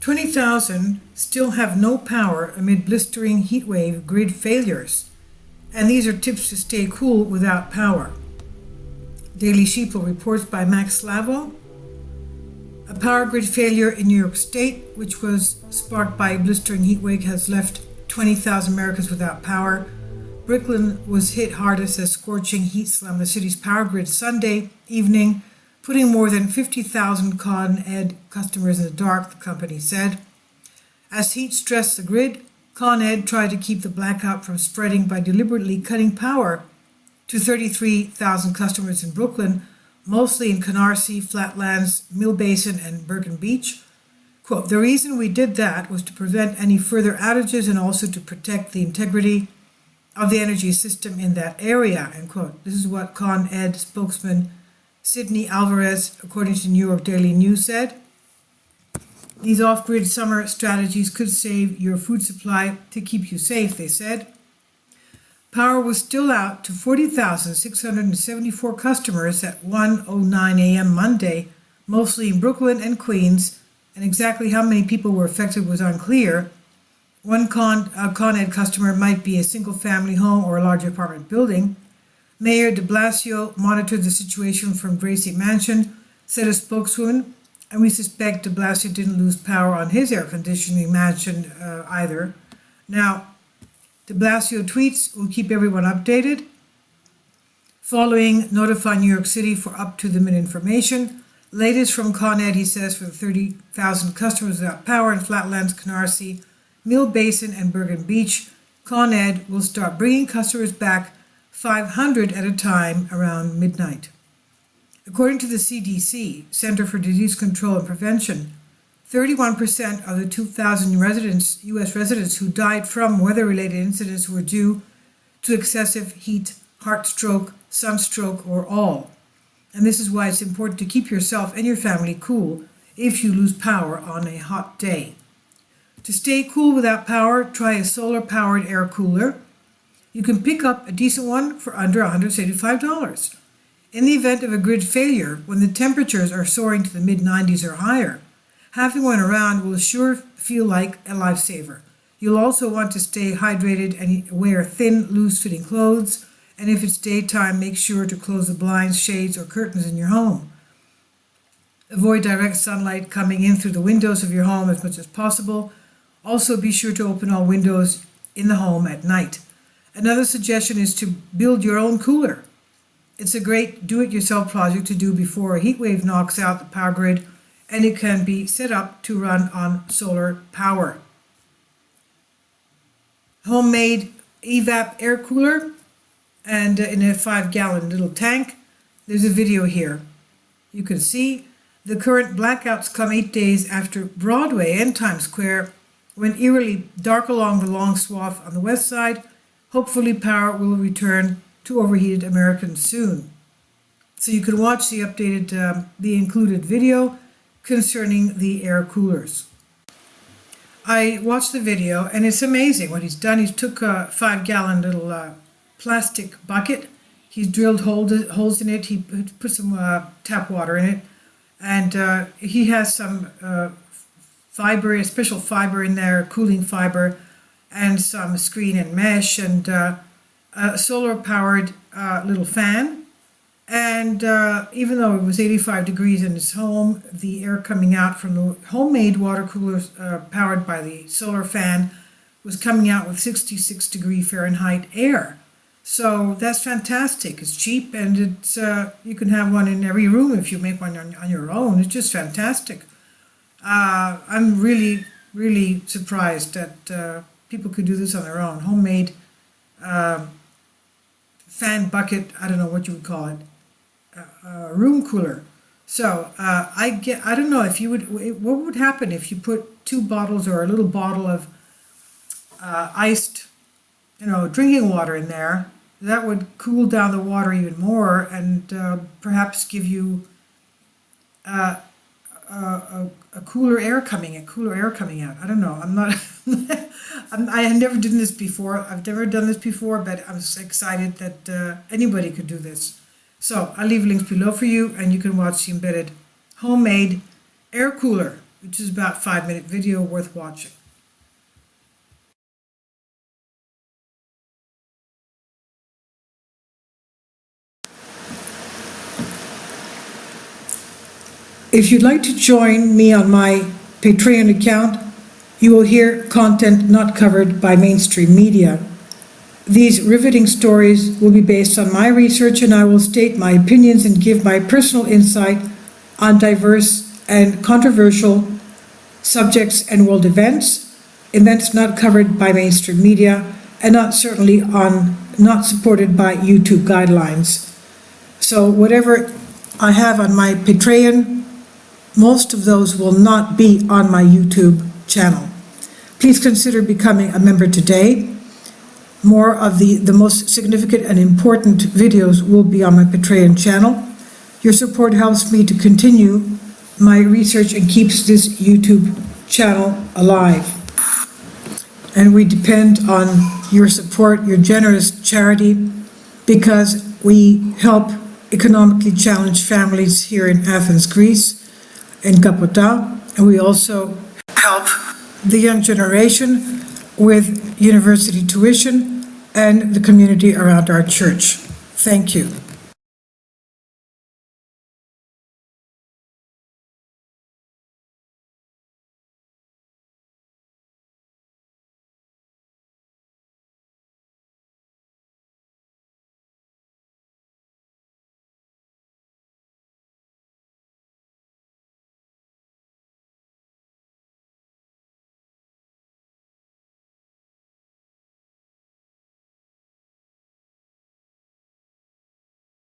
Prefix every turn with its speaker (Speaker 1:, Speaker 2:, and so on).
Speaker 1: 20,000 still have no power amid blistering heatwave grid failures. And these are tips to stay cool without power. Daily Sheeple reports by Max Slavo. A power grid failure in New York State, which was sparked by a blistering heatwave, has left 20,000 Americans without power. Brooklyn was hit hardest as scorching heat slammed the city's power grid Sunday evening, putting more than 50,000 Con Ed customers in the dark, the company said. As heat stressed the grid, Con Ed tried to keep the blackout from spreading by deliberately cutting power to 33,000 customers in Brooklyn, mostly in Canarsie, Flatlands, Mill Basin, and Bergen Beach. Quote, "The reason we did that was to prevent any further outages and also to protect the integrity of the energy system in that area," end quote. This is what Con Ed spokesman Sidney Alvarez, according to New York Daily News, said. These off-grid summer strategies could save your food supply to keep you safe, they said. Power was still out to 40,674 customers at 1:09 a.m. Monday, mostly in Brooklyn and Queens, and exactly how many people were affected was unclear. One Con Ed customer might be a single-family home or a large apartment building. Mayor de Blasio monitored the situation from Gracie Mansion, said a spokeswoman, and we suspect de Blasio didn't lose power on his air conditioning mansion either. Now, de Blasio tweets, "We'll keep everyone updated." Following, notify New York City for up-to-the-minute information. Latest from Con Ed, he says, for the 30,000 customers without power in Flatlands, Canarsie, Mill Basin, and Bergen Beach, Con Ed will start bringing customers back 500 at a time around midnight. According to the CDC, Center for Disease Control and Prevention, 31% of the 2,000 U.S. residents who died from weather-related incidents were due to excessive heat, heart stroke, sunstroke, or all. And this is why it's important to keep yourself and your family cool if you lose power on a hot day. To stay cool without power, try a solar-powered air cooler. You can pick up a decent one for under $175. In the event of a grid failure, when the temperatures are soaring to the mid-90s or higher, having one around will sure feel like a lifesaver. You'll also want to stay hydrated and wear thin, loose-fitting clothes. And if it's daytime, make sure to close the blinds, shades, or curtains in your home. Avoid direct sunlight coming in through the windows of your home as much as possible. Also, be sure to open all windows in the home at night. Another suggestion is to build your own cooler. It's a great do-it-yourself project to do before a heat wave knocks out the power grid, and it can be set up to run on solar power. Homemade evap air cooler, and in a 5-gallon little tank. There's a video here. You can see the current blackouts come 8 days after Broadway and Times Square went eerily dark along the long swath on the west side. Hopefully power will return to overheated Americans soon. So you can watch the updated, the included video concerning the air coolers. I watched the video and it's amazing what he's done. He took a 5-gallon little plastic bucket. He's drilled holes in it. He put some tap water in it, and he has some fiber, a special fiber in there, cooling fiber, and some screen and mesh, and a solar-powered little fan. And even though it was 85 degrees in his home, the air coming out from the homemade water coolers powered by the solar fan was coming out with 66-degree Fahrenheit air. So that's fantastic. It's cheap, and it's you can have one in every room if you make one on your own. It's just fantastic. I'm really, really surprised that people could do this on their own. Homemade fan bucket, I don't know what you would call it, room cooler. So I don't know if you would, what would happen if you put 2 bottles or a little bottle of iced, drinking water in there. That would cool down the water even more, and perhaps give you a cooler air coming out. I don't know. I'm not. I have never done this before. I've never done this before, but I'm excited that anybody could do this. So I'll leave links below for you, and you can watch the embedded homemade air cooler. which is about 5-minute video worth watching. If you'd like to join me on my Patreon account, you will hear content not covered by mainstream media. These riveting stories will be based on my research, and I will state my opinions and give my personal insight on diverse and controversial subjects and world events not covered by mainstream media, and not supported by YouTube guidelines. So whatever I have on my Patreon, most of those will not be on my YouTube channel. Please consider becoming a member today. More of the most significant and important videos will be on my Patreon channel. Your support helps me to continue my research and keeps this YouTube channel alive. And we depend on your support, your generous charity, because we help economically challenged families here in Athens, Greece, in Kapota, and we also help the young generation with university tuition and the community around our church. Thank you.